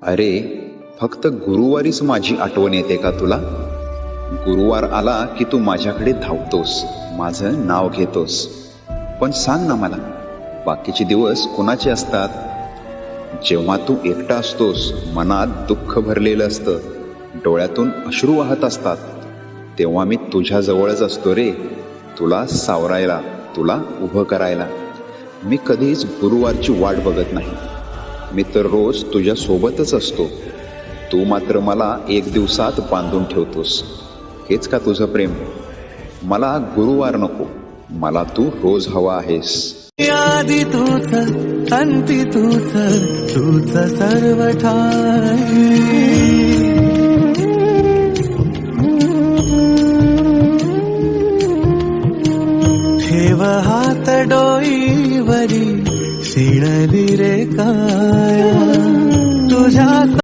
अरे, फक्त गुरुवारीच माझी आठवण येते का तुला? गुरुवार आला की तू माझ्याकडे धावतोस, माझं नाव घेतोस. पण सांग ना मला, बाकीचे दिवस कुणाचे असतात? जेव्हा तू एकटा असतोस, मनात दुःख भरलेलं असतं, डोळ्यातून अश्रू वाहत असतात, तेव्हा मी तुझ्या जवळच असतो रे, तुला सावरायला, तुला उभं करायला. मी कधीच गुरुवारची वाट बघत नाही. मी तर रोज तुझ्या सोबतच असतो. तू मात्र मला एक दिवसात बांधून ठेवतोस. हेच का तुझं प्रेम? मला गुरुवार नको, मला तू रोज हवा आहेस. आदि तूच अंती तूच, तूच सर्व ठाई. ठेव हात डोईवरी, शिणली रे काया तुझ्या